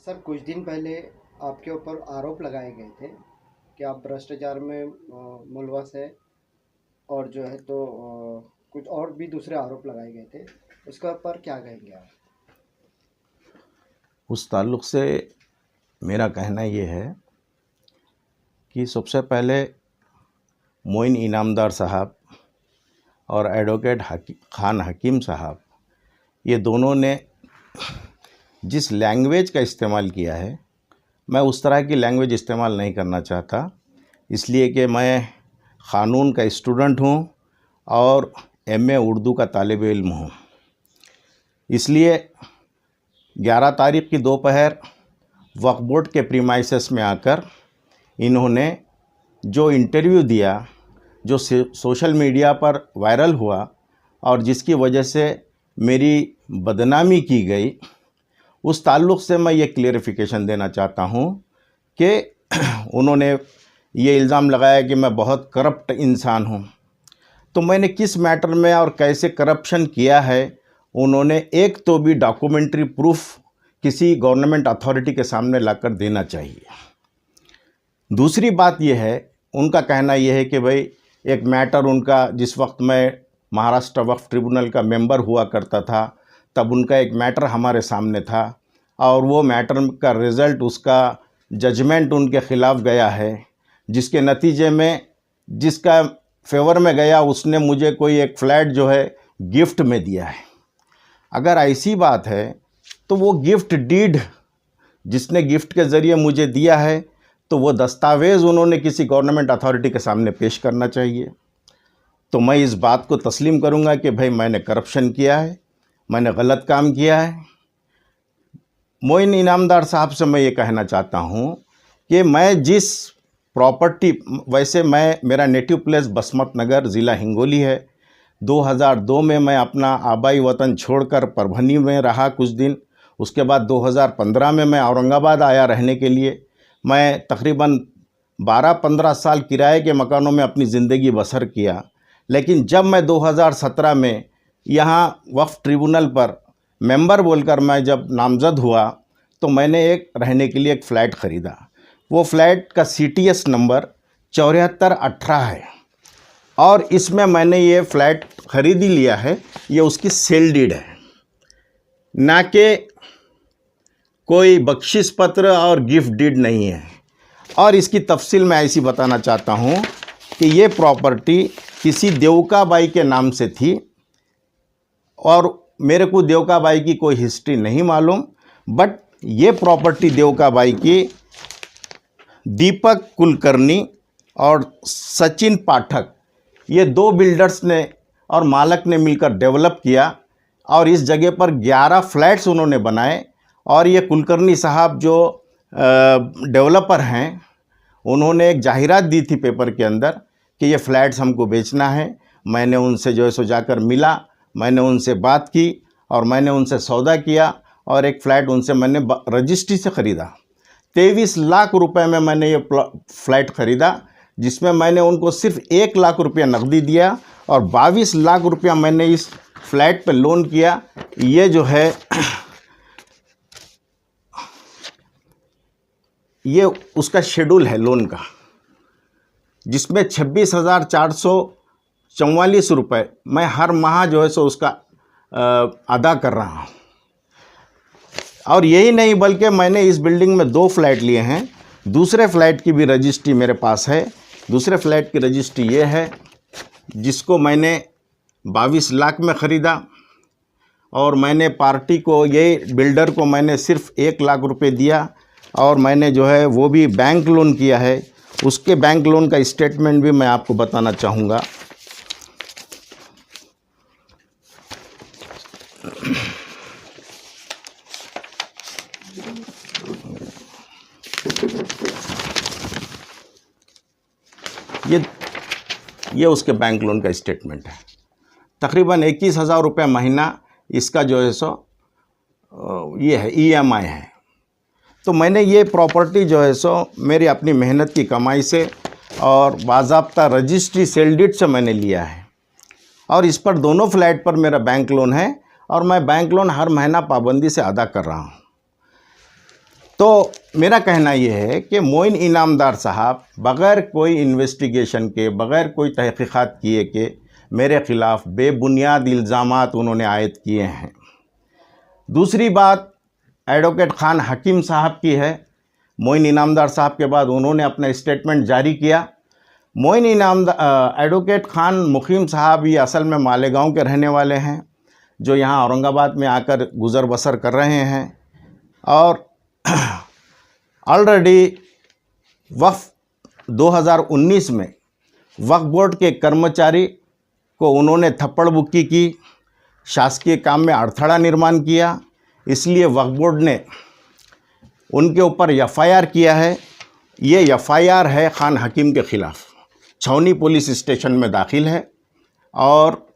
Sir कुछ दिन पहले आपके ऊपर आरोप लगाए गए थे कि आप भ्रष्टाचार में मुलवस है और जो है तो कुछ और भी दूसरे आरोप लगाए गए थे। उसके ऊपर क्या कहेंगे आप? उस ताल्लुक़ से मेरा कहना ये है कि सबसे पहले मोइन इनामदार साहब और एडवोकेट खान हकीम साहब, ये दोनों ने जिस लैंग्वेज का इस्तेमाल किया है, मैं उस तरह की लैंग्वेज इस्तेमाल नहीं करना चाहता, इसलिए कि मैं क़ानून का स्टूडेंट हूँ और एमए उर्दू का तालिब इल्म हूँ। इसलिए 11 तारीख़ की दोपहर वक्फ बोर्ड के प्रीमाइसेस में आकर इन्होंने जो इंटरव्यू दिया, जो सोशल मीडिया पर वायरल हुआ और जिसकी वजह से मेरी बदनामी की गई, उस ताल्लुक़ से मैं ये क्लियरिफिकेशन देना चाहता हूँ कि उन्होंने ये इल्ज़ाम लगाया कि मैं बहुत करप्ट इंसान हूँ। तो मैंने किस मैटर में और कैसे करप्शन किया है, उन्होंने एक तो भी डॉक्यूमेंट्री प्रूफ किसी गवर्नमेंट अथॉरिटी के सामने लाकर देना चाहिए। दूसरी बात यह है, उनका कहना यह है कि भाई एक मैटर उनका, जिस वक्त मैं महाराष्ट्र वक्फ ट्रिब्यूनल का मेंबर हुआ करता था, तब उनका एक मैटर हमारे सामने था और वो मैटर का रिज़ल्ट, उसका जजमेंट उनके ख़िलाफ़ गया है, जिसके नतीजे में जिसका फेवर में गया उसने मुझे कोई एक फ्लैट जो है गिफ्ट में दिया है। अगर ऐसी बात है तो वो गिफ्ट डीड जिसने गिफ्ट के ज़रिए मुझे दिया है, तो वो दस्तावेज़ उन्होंने किसी गवर्नमेंट अथॉरिटी के सामने पेश करना चाहिए। तो मैं इस बात को तस्लीम करूंगा कि भाई मैंने करप्शन किया है, मैंने गलत काम किया है। मोइन इनामदार साहब से मैं ये कहना चाहता हूँ कि मैं जिस प्रॉपर्टी, वैसे मेरा नेटिव प्लेस बसमत नगर, ज़िला हिंगोली है। 2002 में मैं अपना आबाई वतन छोड़कर परभनी में रहा कुछ दिन। उसके बाद 2015 में मैं औरंगाबाद आया रहने के लिए। मैं तकरीबन 12-15 साल किराए के मकानों में अपनी ज़िंदगी बसर किया। लेकिन जब मैं 2017 में यहाँ वक्फ ट्रिब्यूनल पर मेंबर बोलकर मैं जब नामज़द हुआ, तो मैंने एक रहने के लिए एक फ़्लैट ख़रीदा। वो फ्लैट का CTS नंबर 7418 है और इसमें मैंने ये फ़्लैट ख़रीद ही लिया है। ये उसकी सेल डीड है, ना कि कोई बख्शिश पत्र और गिफ्ट डीड नहीं है। और इसकी तफसील मैं ऐसी बताना चाहता हूँ कि ये प्रॉपर्टी किसी देवका बाई के नाम से थी और मेरे को देवका बाई की कोई हिस्ट्री नहीं मालूम, बट ये प्रॉपर्टी देवका बाई की दीपक कुलकर्णी और सचिन पाठक, ये 2 बिल्डर्स ने और मालक ने मिलकर डेवलप किया और इस जगह पर 11 फ्लैट्स उन्होंने बनाए। और ये कुलकर्णी साहब जो डेवलपर हैं, उन्होंने एक जाहिरात दी थी पेपर के अंदर कि ये फ्लैट्स हमको बेचना है। मैंने उनसे जो है सो जाकर मिला, मैंने उनसे बात की और मैंने उनसे सौदा किया और एक फ़्लैट उनसे मैंने रजिस्ट्री से ख़रीदा। 23 लाख रुपए में मैंने ये फ्लैट ख़रीदा, जिसमें मैंने उनको सिर्फ 1 लाख रुपया नकदी दिया और 22 लाख रुपया मैंने इस फ्लैट पे लोन किया। ये जो है ये उसका शेड्यूल है लोन का, जिसमें 26,444 रुपये मैं हर माह जो है सो उसका अदा कर रहा हूँ। और यही नहीं, बल्कि मैंने इस बिल्डिंग में 2 फ्लैट लिए हैं। दूसरे फ्लैट की भी रजिस्ट्री मेरे पास है। दूसरे फ्लैट की रजिस्ट्री ये है, जिसको मैंने 22 लाख में ख़रीदा और मैंने पार्टी को, ये बिल्डर को मैंने सिर्फ 1 लाख रुपए दिया और मैंने जो है वो भी बैंक लोन किया है। उसके बैंक लोन का स्टेटमेंट भी मैं आपको बताना चाहूँगा। ये उसके बैंक लोन का स्टेटमेंट है। तकरीबन 21,000 रुपये महीना इसका जो है सो ये है, EMI है। तो मैंने ये प्रॉपर्टी जो है सो मेरी अपनी मेहनत की कमाई से और बाज़ाब्ता रजिस्ट्री सेल डीड से मैंने लिया है और इस पर दोनों फ्लैट पर मेरा बैंक लोन है और मैं बैंक लोन हर महीना पाबंदी से अदा कर रहा हूँ। तो मेरा कहना ये है कि मोइन इनामदार साहब बग़ैर कोई इन्वेस्टिगेशन के, बग़ैर कोई तहक़ीक़ात किए के मेरे ख़िलाफ़ बेबुनियाद इल्ज़ामात उन्होंने आयद किए हैं। दूसरी बात एडवोकेट खान हकीम साहब की है। मोइन इनामदार साहब के बाद उन्होंने अपना स्टेटमेंट जारी किया। मोइन एडवोकेट खान मुकीम साहब ये असल में मालेगांव के रहने वाले हैं, जो यहाँ औरंगाबाद में आकर गुज़र बसर कर रहे हैं और ऑलरेडी वक्फ 2019 में वक्फ बोर्ड के कर्मचारी को उन्होंने थप्पड़ बुक्की की, शासकीय काम में अड़थड़ा निर्माण किया, इसलिए वक्फ बोर्ड ने उनके ऊपर एफआईआर किया है। ये एफआईआर है खान हकीम के ख़िलाफ़, छावनी पुलिस स्टेशन में दाखिल है और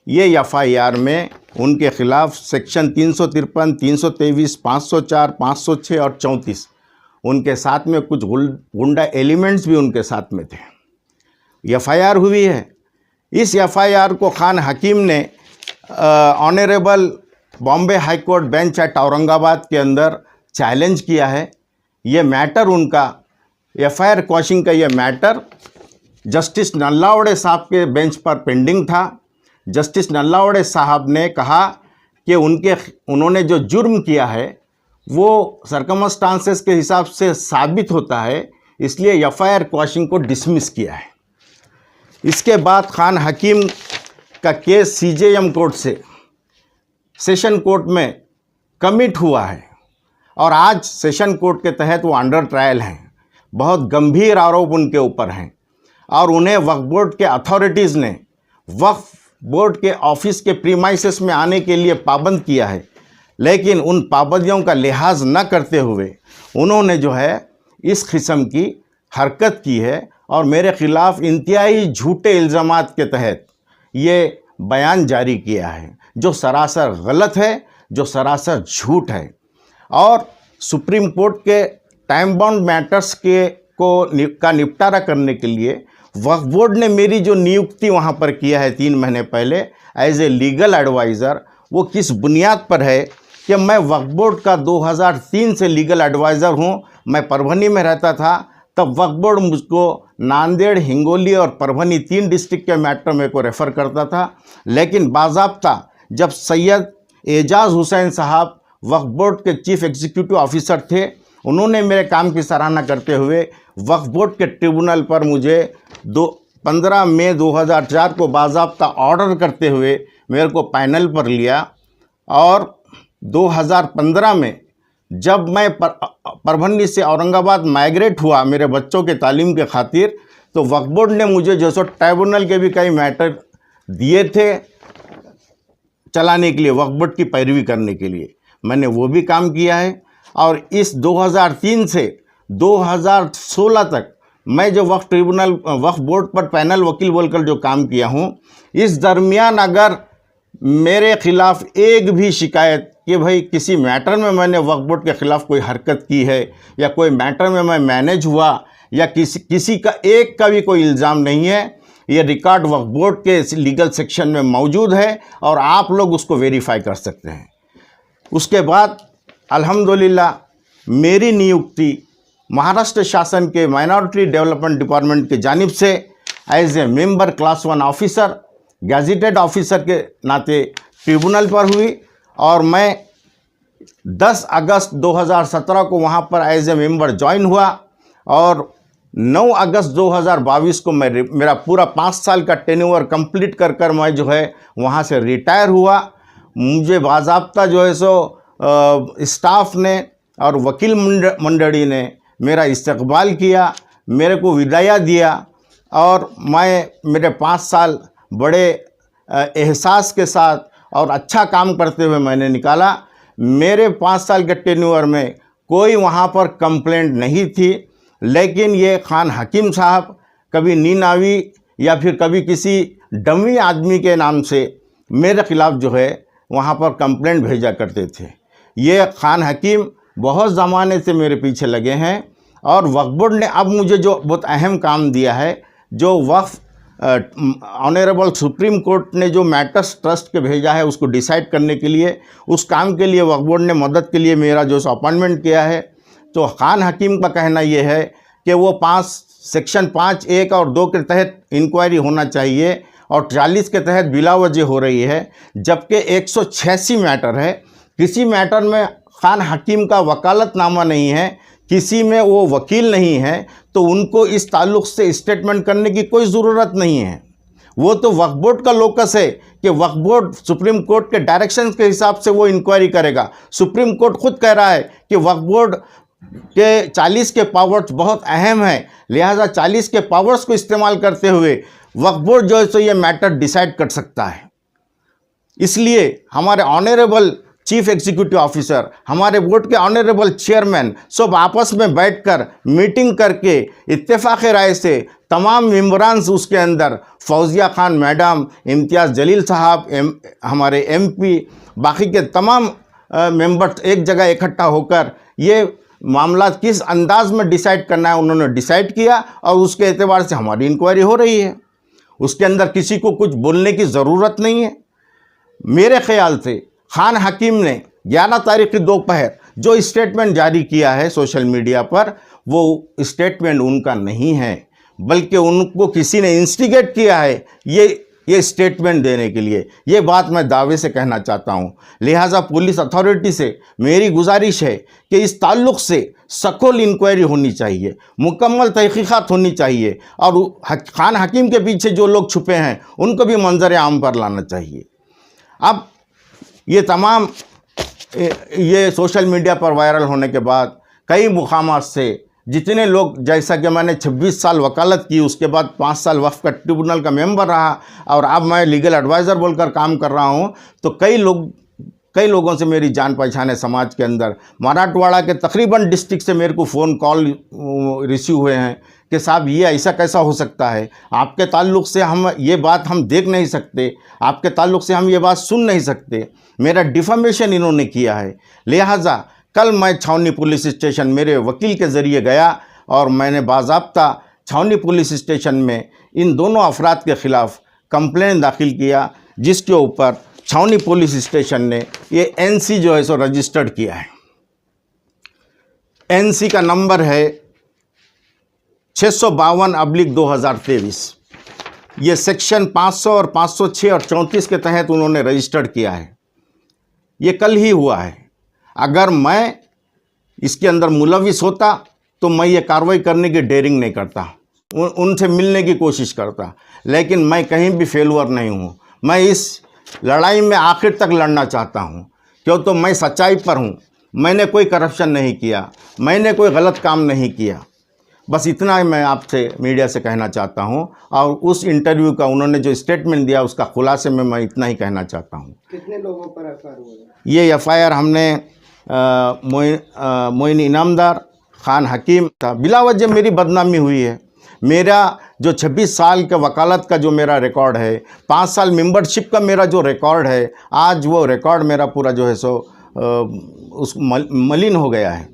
ये एफआईआर में उनके ख़िलाफ़ सेक्शन 353, 323, 504, 506 और 34, उनके साथ में कुछ गुंडा एलिमेंट्स भी उनके साथ में थे, एफआईआर हुई है। इस एफआईआर को खान हकीम ने honourable Bombay high court bench at Aurangabad के अंदर चैलेंज किया है। ये मैटर उनका एफआईआर क्वॉशिंग का ये मैटर जस्टिस नल्लावड़े साहब के बेंच पर पेंडिंग था। जस्टिस नल्लावड़े साहब ने कहा कि उन्होंने जो जुर्म किया है वो सर्कमस्टांसेस के हिसाब से साबित होता है, इसलिए एफआईआर क्वॉशिंग को डिसमिस किया है। इसके बाद खान हकीम का केस सीजेएम कोर्ट से सेशन कोर्ट में कमिट हुआ है और आज सेशन कोर्ट के तहत वो अंडर ट्रायल हैं। बहुत गंभीर आरोप उनके ऊपर हैं और उन्हें वक्फ बोर्ड के अथॉरिटीज़ ने वक्फ बोर्ड के ऑफिस के प्रीमाइसेस में आने के लिए पाबंद किया है, लेकिन उन पाबंदियों का लिहाज न करते हुए उन्होंने जो है इस किस्म की हरकत की है और मेरे ख़िलाफ़ इंतहाई झूठे इल्ज़ामात के तहत ये बयान जारी किया है, जो सरासर गलत है, जो सरासर झूठ है। और सुप्रीम कोर्ट के टाइम बाउंड मैटर्स का निपटारा करने के लिए वक्फ बोर्ड ने मेरी जो नियुक्ति वहाँ पर किया है 3 महीने पहले एज ए लीगल एडवाइज़र, वो किस बुनियाद पर है कि मैं वक्फ बोर्ड का 2003 से लीगल एडवाइज़र हूँ। मैं परभनी में रहता था, तब वक्फ बोर्ड मुझको नांदेड़, हिंगोली और परभनी 3 डिस्ट्रिक्ट के मैटर मेरे को रेफ़र करता था, लेकिन बाज़ाब्ता जब सैयद एजाज़ हुसैन साहब वक्फ बोर्ड के चीफ एग्जीक्यूटिव ऑफिसर थे, उन्होंने मेरे काम की सराहना करते हुए वक्फ बोर्ड के ट्रिब्यूनल पर मुझे 15 मई 2004 को बाज़ाब्ता ऑर्डर करते हुए मेरे को पैनल पर लिया और 2015 में जब मैं परभनी से औरंगाबाद माइग्रेट हुआ मेरे बच्चों के तालीम के खातिर, तो वक्फ बोर्ड ने मुझे जो सो ट्राइब्यूनल के भी कई मैटर दिए थे चलाने के लिए, वक्फ बोर्ड की पैरवी करने के लिए, मैंने वो भी काम किया है। और इस 2003 से 2016 तक मैं जो वक्फ बोर्ड पर पैनल वकील बोलकर जो काम किया हूँ, इस दरमियान अगर मेरे ख़िलाफ़ एक भी शिकायत कि भाई किसी मैटर में मैंने वक्फ बोर्ड के ख़िलाफ़ कोई हरकत की है या कोई मैटर में मैं मैनेज हुआ या किसी का एक का भी कोई इल्ज़ाम नहीं है, ये रिकॉर्ड वक्फ बोर्ड के लीगल सेक्शन में मौजूद है और आप लोग उसको वेरीफाई कर सकते हैं। उसके बाद अल्हम्दुलिल्लाह मेरी नियुक्ति महाराष्ट्र शासन के माइनॉरिटी डेवलपमेंट डिपार्टमेंट की जानिब से as a member class 1 officer, gazetted officer के नाते ट्रिब्यूनल पर हुई और मैं 10 अगस्त 2017 को वहाँ पर एज ए मेंबर ज्वाइन हुआ और 9 अगस्त 2022 को मेरा पूरा 5 साल का टेन्योर कंप्लीट कर मैं जो है वहाँ से रिटायर हुआ। मुझे बाज़ाब्ता जो है सो स्टाफ ने और वकील मंडली ने मेरा इस्तकबाल किया, मेरे को विदाया दिया और मैं मेरे 5 साल बड़े एहसास के साथ और अच्छा काम करते हुए मैंने निकाला। मेरे 5 साल के टेन्योर में कोई वहाँ पर कंप्लेंट नहीं थी, लेकिन ये खान हकीम साहब कभी नीनावी या फिर कभी किसी डमी आदमी के नाम से मेरे ख़िलाफ़ जो है वहाँ पर कंप्लेंट भेजा करते थे। ये खान हकीम बहुत ज़माने से मेरे पीछे लगे हैं और वक्फ बोर्ड ने अब मुझे जो बहुत अहम काम दिया है, जो वक्फ ऑनरेबल सुप्रीम कोर्ट ने जो मैटर्स ट्रस्ट के भेजा है उसको डिसाइड करने के लिए, उस काम के लिए वक्फ बोर्ड ने मदद के लिए मेरा जो अपॉइंटमेंट किया है। तो खान हकीम का कहना ये है कि वो सेक्शन 5(1) और 2 के तहत इंक्वायरी होना चाहिए और 40 के तहत बिला वजह हो रही है, जबकि 186 मैटर है। किसी मैटर में खान हकीम का वकालतनामा नहीं है, किसी में वो वकील नहीं है, तो उनको इस ताल्लुक़ से स्टेटमेंट करने की कोई ज़रूरत नहीं है। वो तो वक्फ बोर्ड का लोकस है कि वक्फ बोर्ड सुप्रीम कोर्ट के डायरेक्शंस के हिसाब से वो इंक्वायरी करेगा। सुप्रीम कोर्ट खुद कह रहा है कि वक्फ बोर्ड के 40 के पावर्स बहुत अहम हैं, लिहाजा 40 के पावर्स को इस्तेमाल करते हुए वक्फ बोर्ड जो है सो ये मैटर डिसाइड कर सकता है। इसलिए हमारे ऑनरेबल चीफ एग्जीक्यूटिव ऑफिसर, हमारे बोर्ड के ऑनरेबल चेयरमैन सब आपस में बैठकर मीटिंग करके इत्तेफाक राय से तमाम मेंबरान उसके अंदर फौजिया खान मैडम, इम्तियाज़ जलील साहब, हमारे एमपी, बाकी के तमाम मेंबर्स एक जगह इकट्ठा होकर ये मामला किस अंदाज में डिसाइड करना है उन्होंने डिसाइड किया और उसके एतबार से हमारी इंक्वायरी हो रही है। उसके अंदर किसी को कुछ बोलने की ज़रूरत नहीं है। मेरे ख्याल से खान हकीम ने 11 तारीख की दोपहर जो स्टेटमेंट जारी किया है सोशल मीडिया पर, वो स्टेटमेंट उनका नहीं है, बल्कि उनको किसी ने इंस्टिगेट किया है ये स्टेटमेंट देने के लिए। ये बात मैं दावे से कहना चाहता हूँ। लिहाजा पुलिस अथॉरिटी से मेरी गुजारिश है कि इस ताल्लुक़ से सखोल इंक्वायरी होनी चाहिए, मुकम्मल तहक़ीक़ात होनी चाहिए और खान हकीम के पीछे जो लोग छुपे हैं उनको भी मंजर आम पर लाना चाहिए। अब ये तमाम ये सोशल मीडिया पर वायरल होने के बाद कई मुकामात से जितने लोग, जैसा कि मैंने 26 साल वकालत की, उसके बाद 5 साल वक्फ का ट्रिब्यूनल का मेंबर रहा और अब मैं लीगल एडवाइज़र बोलकर काम कर रहा हूँ, तो कई लोगों से मेरी जान पहचान है समाज के अंदर। मराठवाड़ा के तकरीबन डिस्ट्रिक्ट से मेरे को फ़ोन कॉल रिसीव हुए हैं कि साहब ये ऐसा कैसा हो सकता है, आपके ताल्लुक़ से हम ये बात हम देख नहीं सकते, आपके ताल्लुक़ से हम ये बात सुन नहीं सकते। मेरा डिफेमेशन इन्होंने किया है। लिहाजा कल मैं छावनी पुलिस स्टेशन मेरे वकील के ज़रिए गया और मैंने बाज़ाब्ता छावनी पुलिस स्टेशन में इन दोनों अफराद के ख़िलाफ़ कंप्लेन दाखिल किया, जिसके ऊपर छावनी पुलिस स्टेशन ने ये एनसी जो है सो रजिस्टर्ड किया है। एनसी का नंबर है 652/2023। ये सेक्शन 500 और 506 और 34 के तहत उन्होंने रजिस्टर्ड किया है। ये कल ही हुआ है। अगर मैं इसके अंदर मुलविस होता तो मैं ये कार्रवाई करने की डेयरिंग नहीं करता, उनसे मिलने की कोशिश करता, लेकिन मैं कहीं भी फेलुअर नहीं हूँ। मैं इस लड़ाई में आखिर तक लड़ना चाहता हूँ, क्यों तो मैं सच्चाई पर हूँ। मैंने कोई करप्शन नहीं किया, मैंने कोई गलत काम नहीं किया। बस इतना ही मैं आपसे मीडिया से कहना चाहता हूँ और उस इंटरव्यू का उन्होंने जो स्टेटमेंट दिया उसका खुलासे में मैं इतना ही कहना चाहता हूँ। कितने लोगों पर एफआईआर हुआ? ये एफआईआर हमने मोइन इनामदार, खान हकीम था। बिला वजह मेरी बदनामी हुई है। मेरा जो 26 साल के वकालत का जो मेरा रिकॉर्ड है, 5 साल मेंबरशिप का मेरा जो रिकॉर्ड है, आज वो रिकॉर्ड मेरा पूरा जो है सो उस मलिन हो गया है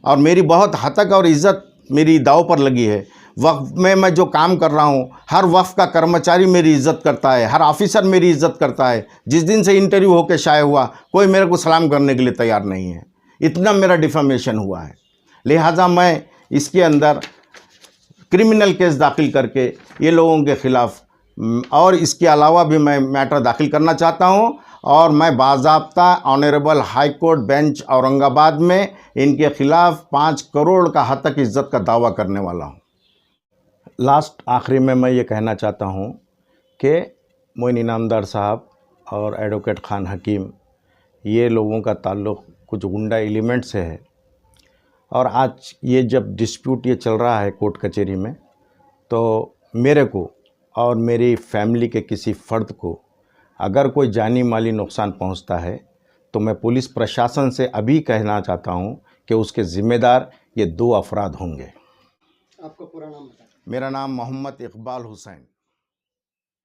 और मेरी बहुत हतक और इज़्ज़त मेरी दाव पर लगी है। वक्फ में मैं जो काम कर रहा हूँ, हर वक्फ का कर्मचारी मेरी इज़्ज़त करता है, हर ऑफिसर मेरी इज़्ज़त करता है। जिस दिन से इंटरव्यू होकर शाये हुआ, कोई मेरे को सलाम करने के लिए तैयार नहीं है। इतना मेरा डिफेमेशन हुआ है। लिहाजा मैं इसके अंदर क्रिमिनल केस दाखिल करके ये लोगों के ख़िलाफ़ और इसके अलावा भी मैं मैटर दाखिल करना चाहता हूँ और मैं बाज़ाब्ता honourable high court bench Aurangabad में इनके ख़िलाफ़ 5 करोड़ का हद तक इज़्ज़त का दावा करने वाला हूँ। लास्ट आखिरी में मैं ये कहना चाहता हूँ कि मोइन इनामदार साहब और एडवोकेट खान हकीम, ये लोगों का ताल्लुक़ कुछ गुंडा एलिमेंट से है और आज ये जब डिस्प्यूट ये चल रहा है कोर्ट कचहरी में, तो मेरे को और मेरी फैमिली के किसी फ़र्द को अगर कोई जानी माली नुकसान पहुंचता है तो मैं पुलिस प्रशासन से अभी कहना चाहता हूं कि उसके ज़िम्मेदार ये 2 अफराद होंगे। आपका पूरा नाम बताएं। मेरा नाम मोहम्मद इकबाल हुसैन।